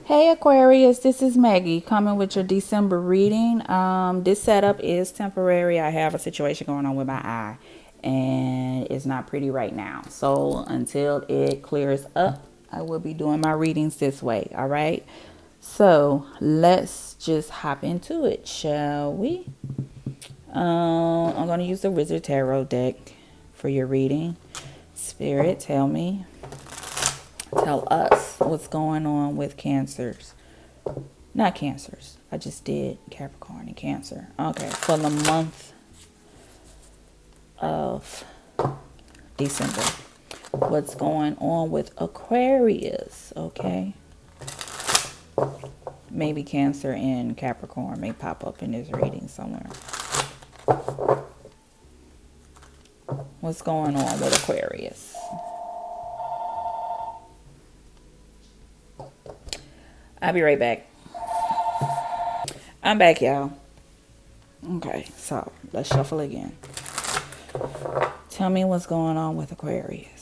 Hey Aquarius, this is Maggie coming with your December reading. This setup is temporary. I have a situation going on with my eye and it's not pretty right now. So until it clears up, I will be doing my readings this way. All right. So let's just hop into it, shall we? I'm going to use the Wizard Tarot deck for your reading. Spirit, tell us what's going on with Cancers. Not Cancers. I just did Capricorn and Cancer. Okay, for the month of December. What's going on with Aquarius? Okay. Maybe Cancer and Capricorn may pop up in this reading somewhere. What's going on with Aquarius? I'll be right back. I'm back, y'all. Okay, so let's shuffle again. Tell me what's going on with Aquarius.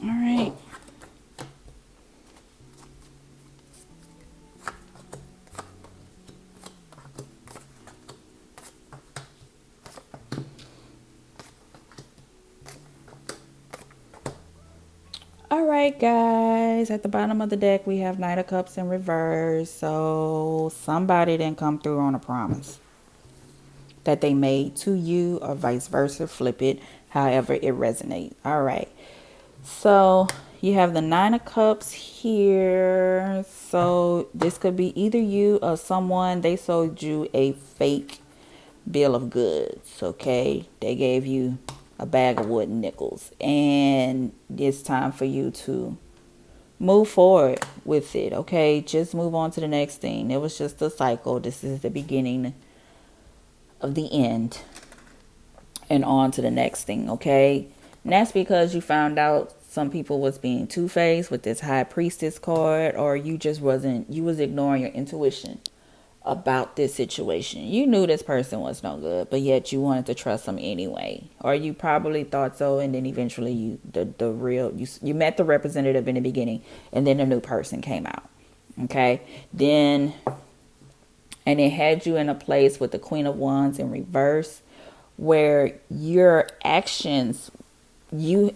All right. All right, guys. At the bottom of the deck, we have Knight of Cups in reverse. So somebody didn't come through on a promise that they made to you, or vice versa. Flip it however it resonates. All right. So you have the Nine of Cups here. So this could be either you or someone. They sold you a fake bill of goods. Okay. They gave you a bag of wooden nickels, and it's time for you to move forward with it. Okay, just move on to the next thing. It was just a cycle. This is the beginning of the end, and on to the next thing. Okay, and that's because you found out some people was being two-faced with this High Priestess card, or you just wasn't, you was ignoring your intuition about this situation. You knew this person was no good, but yet you wanted to trust them anyway. Or you probably thought so, and then eventually you met the representative in the beginning, and then a new person came out. Okay? Then, and it had you in a place with the Queen of Wands in reverse, where your actions, this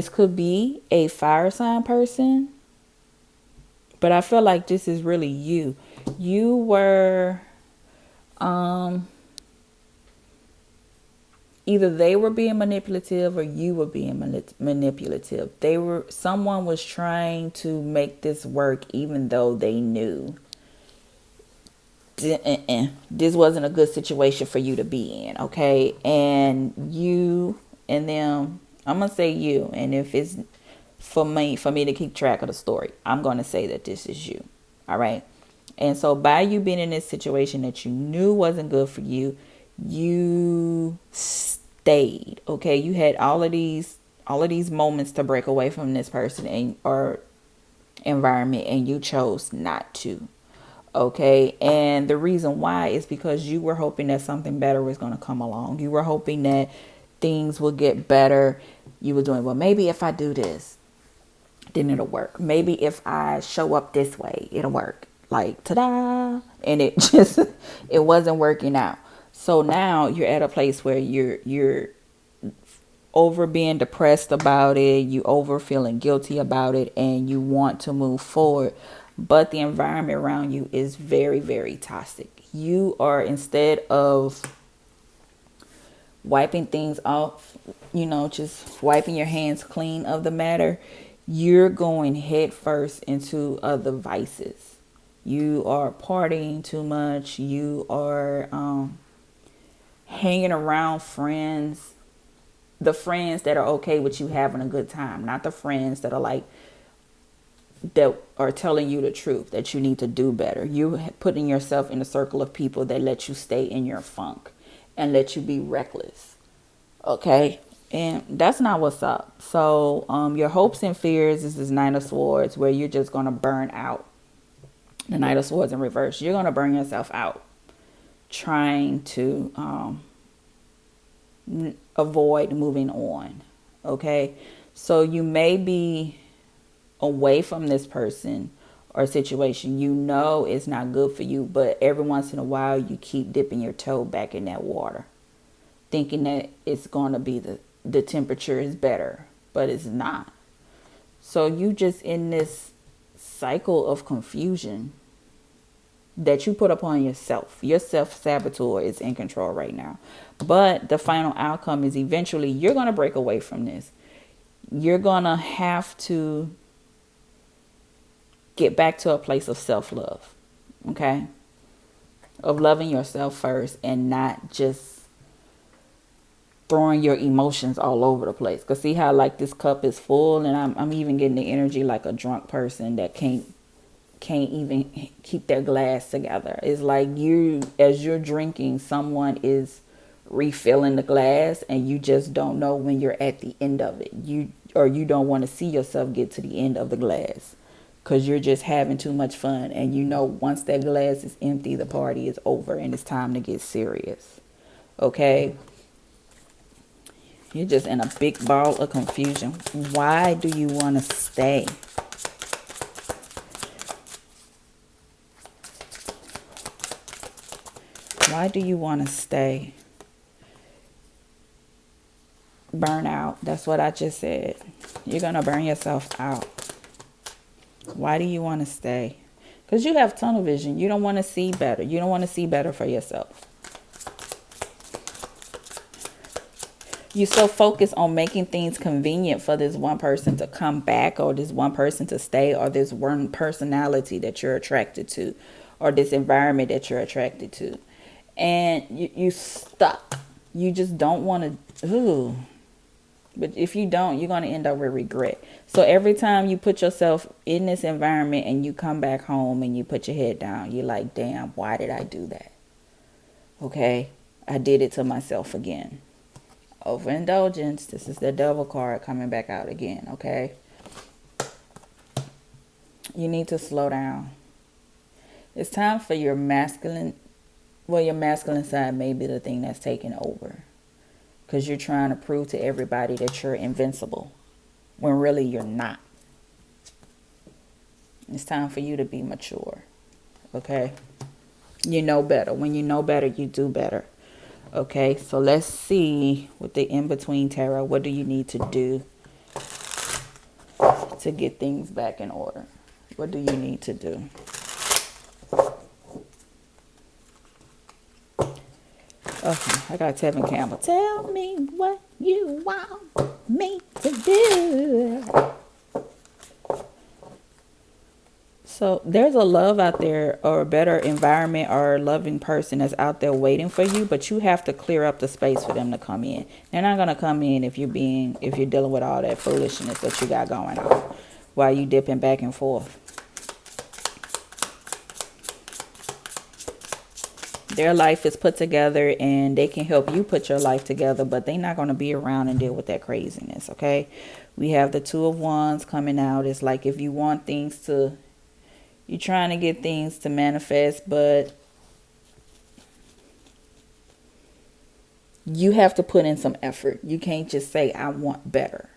could be a fire sign person, but I feel like this is really you. You were, either they were being manipulative or you were being manipulative. Someone was trying to make this work even though they knew this wasn't a good situation for you to be in. Okay. And you and them, I'm going to say you. And if it's for me to keep track of the story, I'm going to say that this is you. All right. And so by you being in this situation that you knew wasn't good for you, you stayed. Okay. You had all of these moments to break away from this person or environment, and you chose not to. Okay. And the reason why is because you were hoping that something better was going to come along. You were hoping that things will get better. You were doing, well, maybe if I do this, then it'll work. Maybe if I show up this way, it'll work. Like, ta-da. And it wasn't working out. So now you're at a place where you're over being depressed about it. You over feeling guilty about it, and you want to move forward. But the environment around you is very, very toxic. You are, instead of wiping things off, just wiping your hands clean of the matter, you're going head first into other vices. You are partying too much. You are hanging around friends. The friends that are okay with you having a good time, not the friends that are telling you the truth, that you need to do better. You're putting yourself in a circle of people that let you stay in your funk and let you be reckless. Okay. And that's not what's up. So your hopes and fears is this Nine of Swords where you're just going to burn out. The Knight of Swords in reverse. You're going to burn yourself out trying to avoid moving on. Okay. So you may be away from this person or situation you know it's not good for you, but every once in a while you keep dipping your toe back in that water thinking that it's going to be the temperature is better, but it's not. So you just in this cycle of confusion that you put upon yourself. Your self-saboteur is in control right now, but the final outcome is eventually you're going to break away from this. You're going to have to get back to a place of self-love, okay? Of loving yourself first and not just throwing your emotions all over the place. Because see how like this cup is full, and I'm even getting the energy like a drunk person that can't even keep their glass together. It's like as you're drinking, someone is refilling the glass and you just don't know when you're at the end of it. You don't want to see yourself get to the end of the glass because you're just having too much fun, and you know once that glass is empty, the party is over and it's time to get serious. Okay? You're just in a big ball of confusion. Why do you want to stay? Why do you want to stay? Burn out. That's what I just said. You're going to burn yourself out. Why do you want to stay? Because you have tunnel vision. You don't want to see better. You don't want to see better for yourself. You're so focused on making things convenient for this one person to come back, or this one person to stay, or this one personality that you're attracted to, or this environment that you're attracted to. And you stuck. You just don't want to. But if you don't, you're going to end up with regret. So every time you put yourself in this environment and you come back home and you put your head down, you're like, damn, why did I do that? Okay, I did it to myself again. Overindulgence. This is the devil card coming back out again. Okay, you need to slow down. It's time for your masculine. Well, your masculine side may be the thing that's taking over. Because you're trying to prove to everybody that you're invincible. When really you're not. It's time for you to be mature. Okay? You know better. When you know better, you do better. Okay? So let's see with the in-between tarot. What do you need to do to get things back in order? What do you need to do? Okay, I got Tevin Campbell. Tell me what you want me to do. So there's a love out there, or a better environment, or a loving person that's out there waiting for you, but you have to clear up the space for them to come in. They're not gonna come in if you're dealing with all that foolishness that you got going on while you dipping back and forth. Their life is put together and they can help you put your life together, but they're not going to be around and deal with that craziness, okay? We have the Two of Wands coming out. It's like if you want things to, you're trying to get things to manifest, but you have to put in some effort. You can't just say, I want better.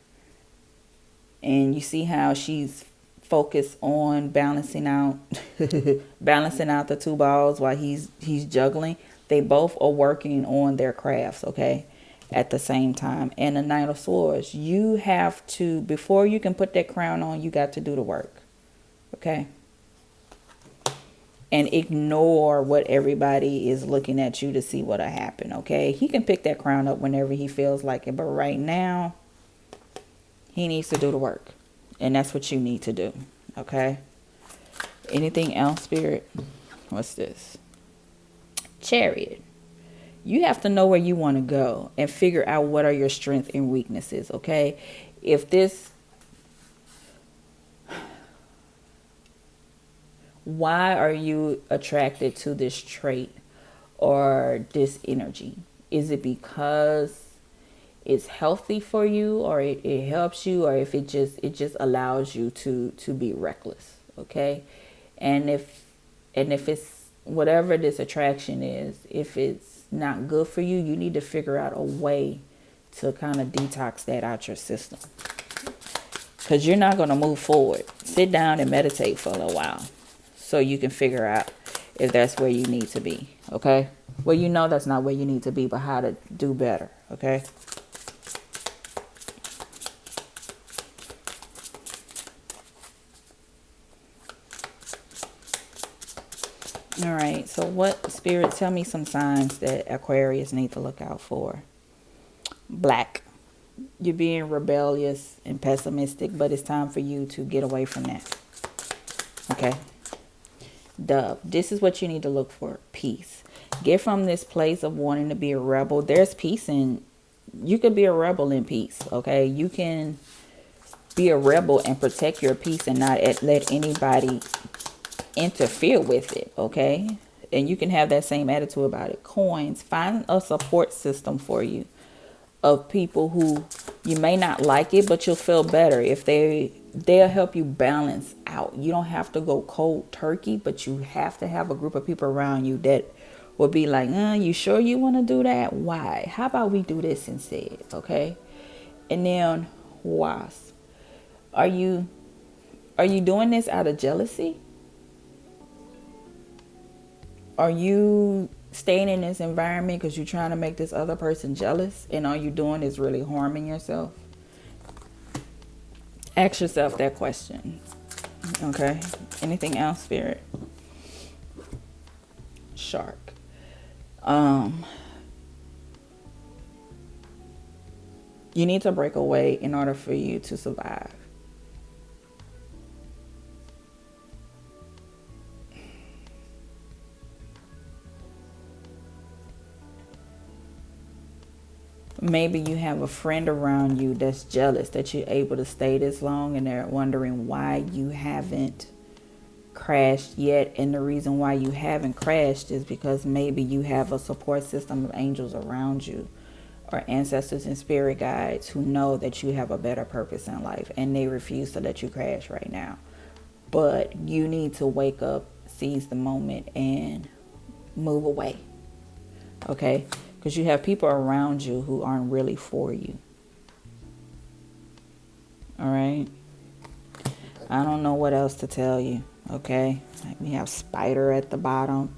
And you see how she's focused on balancing out the two balls while he's juggling. They both are working on their crafts, okay, at the same time. And the Knight of Swords, you have to, before you can put that crown on, you got to do the work, okay? And ignore what everybody is looking at you to see what'll happen, okay? He can pick that crown up whenever he feels like it, but right now he needs to do the work. And that's what you need to do. Okay. Anything else, Spirit? What's this? Chariot. You have to know where you want to go and figure out what are your strengths and weaknesses. Okay. Why are you attracted to this trait or this energy? Is it because is healthy for you, or it helps you, or if it just allows you to be reckless. Okay. And if it's whatever this attraction is, if it's not good for you, you need to figure out a way to kind of detox that out your system, because you're not going to move forward. Sit down and meditate for a little while so you can figure out if that's where you need to be. Okay. Well, you know that's not where you need to be, but how to do better. Okay. All right. So what, Spirit, tell me some signs that Aquarius need to look out for. Black. You're being rebellious and pessimistic, but it's time for you to get away from that. Okay. Dove. This is what you need to look for. Peace. Get from this place of wanting to be a rebel. There's peace in, you could be a rebel in peace. Okay. You can be a rebel and protect your peace and not let anybody interfere with it. Okay. And you can have that same attitude about it. Coins. Find a support system for you of people who you may not like it, but you'll feel better if they'll help you balance out. You don't have to go cold turkey, but you have to have a group of people around you that will be like, you sure you want to do that? Why? How about we do this instead? Okay. And then wasp. Are you doing this out of jealousy? Are you staying in this environment because you're trying to make this other person jealous, and all you're doing is really harming yourself? Ask yourself that question. Okay. Anything else, Spirit? Shark. You need to break away in order for you to survive. Maybe you have a friend around you that's jealous that you're able to stay this long, and they're wondering why you haven't crashed yet. And the reason why you haven't crashed is because maybe you have a support system of angels around you, or ancestors and spirit guides who know that you have a better purpose in life, and they refuse to let you crash right now. But you need to wake up, seize the moment, and move away. Okay? Because you have people around you who aren't really for you. All right? I don't know what else to tell you. Okay? We have spider at the bottom.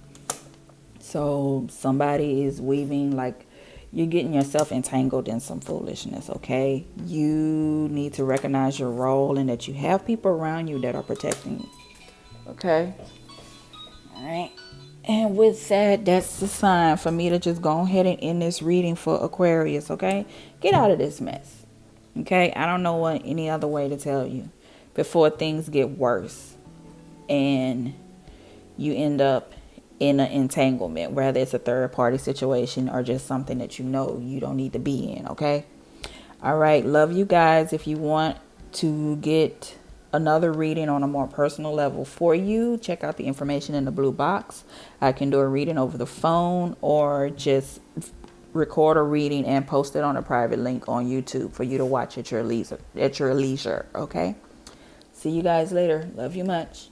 So somebody is weaving, like, you're getting yourself entangled in some foolishness. Okay? You need to recognize your role and that you have people around you that are protecting you. Okay? All right. And with that, that's the sign for me to just go ahead and end this reading for Aquarius, okay? Get out of this mess, okay? I don't know what any other way to tell you before things get worse and you end up in an entanglement, whether it's a third-party situation or just something that you know you don't need to be in, okay? All right, love you guys. If you want to get another reading on a more personal level for you, check out the information in the blue box. I can do a reading over the phone or just record a reading and post it on a private link on YouTube for you to watch at your leisure. Okay? See you guys later. Love you much.